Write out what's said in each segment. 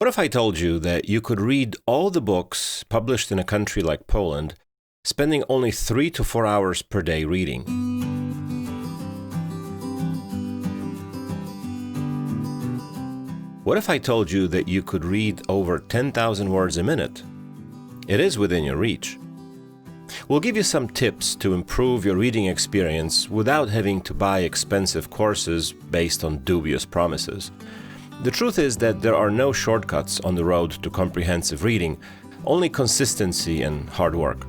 What if I told you that you could read all the books published in a country like Poland, spending only 3 to 4 hours per day reading? What if I told you that you could read over 10,000 words a minute? It is within your reach. We'll give you some tips to improve your reading experience without having to buy expensive courses based on dubious promises. The truth is that there are no shortcuts on the road to comprehensive reading, only consistency and hard work.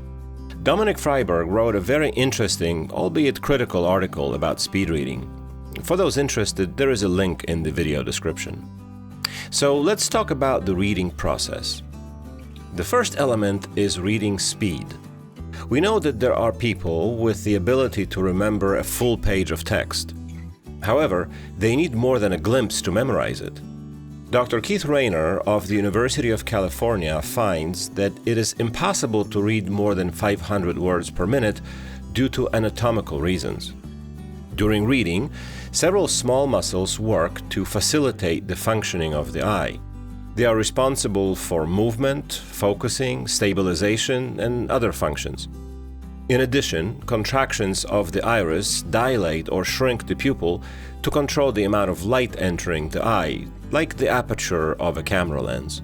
Dominic Freiberg wrote a very interesting, albeit critical article about speed reading. For those interested, there is a link in the video description. So let's talk about the reading process. The first element is reading speed. We know that there are people with the ability to remember a full page of text. However, they need more than a glimpse to memorize it. Dr. Keith Rayner of the University of California finds that it is impossible to read more than 500 words per minute due to anatomical reasons. During reading, several small muscles work to facilitate the functioning of the eye. They are responsible for movement, focusing, stabilization, and other functions. In addition, contractions of the iris dilate or shrink the pupil to control the amount of light entering the eye, like the aperture of a camera lens.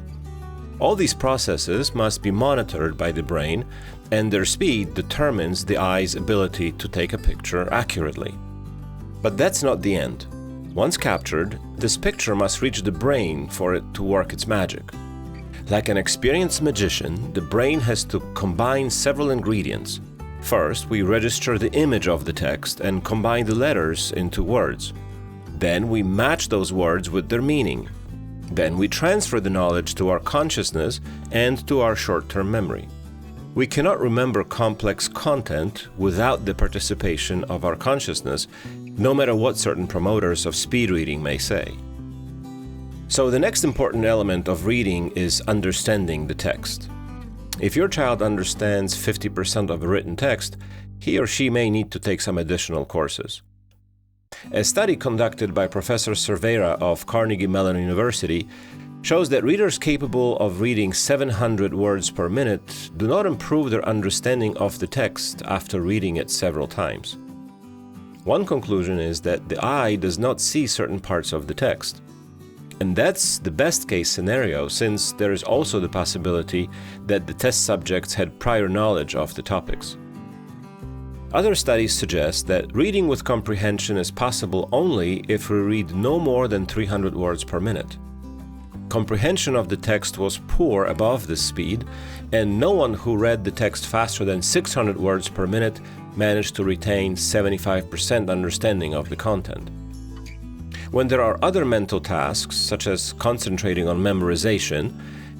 All these processes must be monitored by the brain, and their speed determines the eye's ability to take a picture accurately. But that's not the end. Once captured, this picture must reach the brain for it to work its magic. Like an experienced magician, the brain has to combine several ingredients. First, we register the image of the text and combine the letters into words. Then we match those words with their meaning. Then we transfer the knowledge to our consciousness and to our short-term memory. We cannot remember complex content without the participation of our consciousness, no matter what certain promoters of speed reading may say. So the next important element of reading is understanding the text. If your child understands 50% of a written text, he or she may need to take some additional courses. A study conducted by Professor Cervera of Carnegie Mellon University shows that readers capable of reading 700 words per minute do not improve their understanding of the text after reading it several times. One conclusion is that the eye does not see certain parts of the text. And that's the best case scenario, since there is also the possibility that the test subjects had prior knowledge of the topics. Other studies suggest that reading with comprehension is possible only if we read no more than 300 words per minute. Comprehension of the text was poor above this speed, and no one who read the text faster than 600 words per minute managed to retain 75% understanding of the content. When there are other mental tasks, such as concentrating on memorization,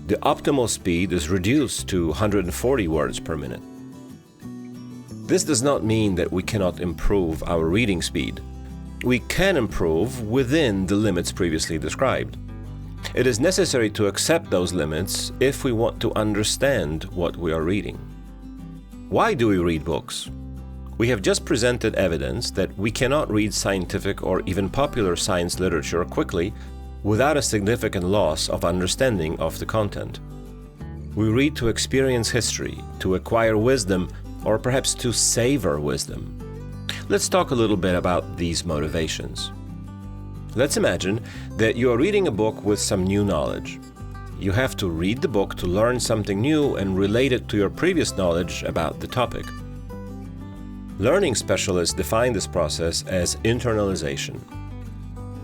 the optimal speed is reduced to 140 words per minute. This does not mean that we cannot improve our reading speed. We can improve within the limits previously described. It is necessary to accept those limits if we want to understand what we are reading. Why do we read books? We have just presented evidence that we cannot read scientific or even popular science literature quickly without a significant loss of understanding of the content. We read to experience history, to acquire wisdom, or perhaps to savor wisdom. Let's talk a little bit about these motivations. Let's imagine that you are reading a book with some new knowledge. You have to read the book to learn something new and relate it to your previous knowledge about the topic. Learning specialists define this process as internalization.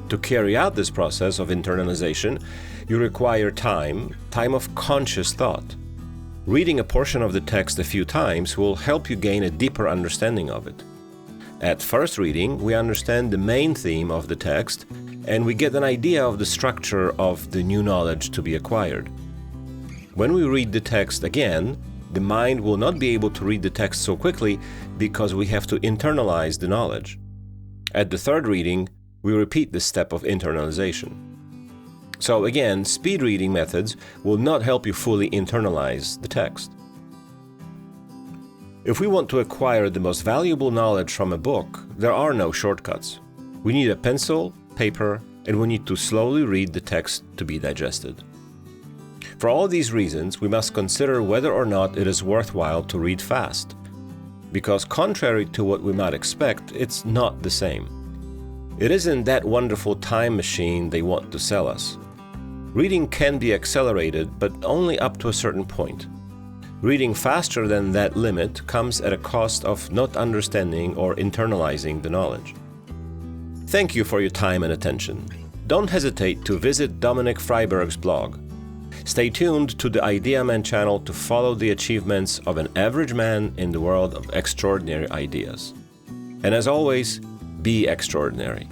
To carry out this process of internalization, you require time of conscious thought. Reading a portion of the text a few times will help you gain a deeper understanding of it. At first reading, we understand the main theme of the text, and we get an idea of the structure of the new knowledge to be acquired. When we read the text again, the mind will not be able to read the text so quickly because we have to internalize the knowledge. At the third reading, we repeat this step of internalization. So again, speed reading methods will not help you fully internalize the text. If we want to acquire the most valuable knowledge from a book, there are no shortcuts. We need a pencil, paper, and we need to slowly read the text to be digested. For all these reasons, we must consider whether or not it is worthwhile to read fast. Because contrary to what we might expect, it's not the same. It isn't that wonderful time machine they want to sell us. Reading can be accelerated, but only up to a certain point. Reading faster than that limit comes at a cost of not understanding or internalizing the knowledge. Thank you for your time and attention. Don't hesitate to visit Dominic Freiberg's blog. Stay tuned to the Idea Man channel to follow the achievements of an average man in the world of extraordinary ideas. And as always, be extraordinary.